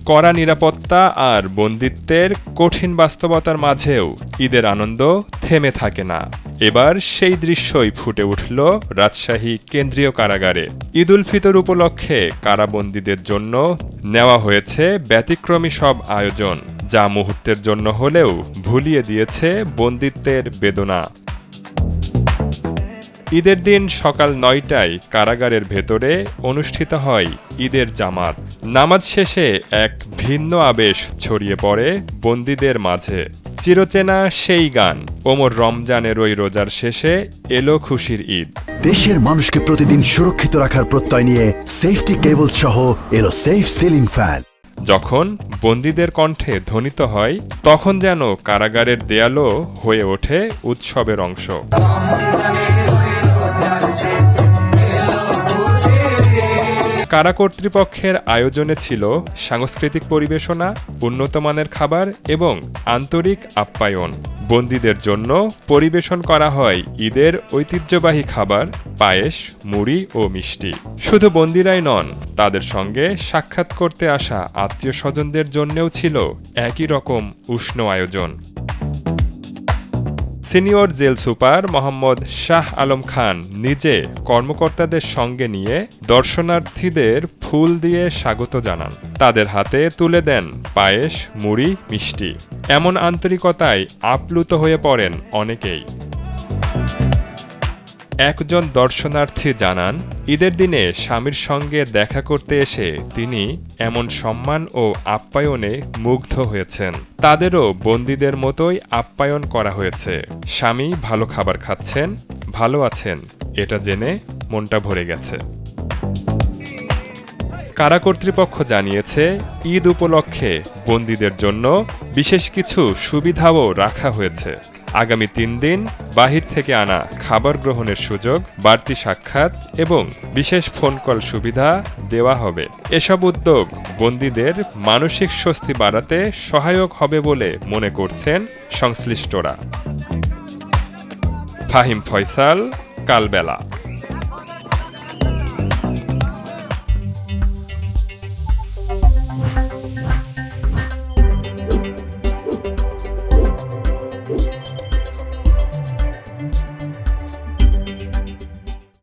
কড়া নিরাপত্তা আর বন্দিত্বের কঠিন বাস্তবতার মাঝেও ঈদের আনন্দ থেমে থাকে না। এবার সেই দৃশ্যই ফুটে উঠল রাজশাহী কেন্দ্রীয় কারাগারে। ঈদ উল ফিতর উপলক্ষে কারাবন্দীদের জন্য নেওয়া হয়েছে ব্যতিক্রমী সব আয়োজন, যা মুহূর্তের জন্য হলেও ভুলিয়ে দিয়েছে বন্দিত্বের বেদনা। ঈদের দিন সকাল ৯টায় কারাগারের ভেতরে অনুষ্ঠিত হয় ঈদের জামাত। নামাজ শেষে এক ভিন্ন আবেশ ছড়িয়ে পড়ে বন্দীদের মাঝে। চিরচেনা সেই গান, ওমর রমজানের ওই রোজার শেষে এলো খুশির ঈদ। দেশের মানুষকে প্রতিদিন সুরক্ষিত রাখার প্রত্যয় নিয়ে সেফটি কেবলস সহ এলো সেফ সিলিং ফ্যান। যখন বন্দীদের কণ্ঠে ধ্বনিত হয়, তখন যেন কারাগারের দেয়ালও হয়ে ওঠে উৎসবের অংশ। কারা কর্তৃপক্ষের আয়োজনে ছিল সাংস্কৃতিক পরিবেশনা, উন্নতমানের খাবার এবং আন্তরিক আপ্যায়ন। বন্দীদের জন্য পরিবেশন করা হয় ঈদের ঐতিহ্যবাহী খাবার, পায়েস, মুড়ি ও মিষ্টি। শুধু বন্দীরাই নন, তাদের সঙ্গে সাক্ষাৎ করতে আসা আত্মীয় স্বজনদের জন্যও ছিল একই রকম উষ্ণ আয়োজন। Senior jail super Mohammad Shah Alam Khan নিজে কর্মকর্তাদের সঙ্গে নিয়ে দর্শনার্থীদের ফুল দিয়ে স্বাগত জানান। তাদের হাতে তুলে দেন পায়েস, মুড়ি, মিষ্টি। এমন আন্তরিকতায় আপ্লুত হয়ে পড়েন অনেকেই। একজন দর্শনার্থী জানান, ঈদের দিনে স্বামীর সঙ্গে দেখা করতে এসে তিনি এমন সম্মান ও আপ্যায়নে মুগ্ধ হয়েছেন। তাদেরও বন্দীদের মতোই আপ্যায়ন করা হয়েছে। স্বামী ভালো খাবার খাচ্ছেন, ভালো আছেন, এটা জেনে মনটা ভরে গেছে। কারা কর্তৃপক্ষ জানিয়েছে, ঈদ উপলক্ষে বন্দীদের জন্য বিশেষ কিছু সুবিধাও রাখা হয়েছে। আগামী ৩ দিন বাহির থেকে আনা খাবার গ্রহণের সুযোগ, বাড়তি সাক্ষাৎ এবং বিশেষ ফোন কল সুবিধা দেওয়া হবে। এসব উদ্যোগ বন্দীদের মানসিক স্বস্তি বাড়াতে সহায়ক হবে বলে মনে করছেন সংশ্লিষ্টরা। ফাহিম ফয়সাল, কালবেলা।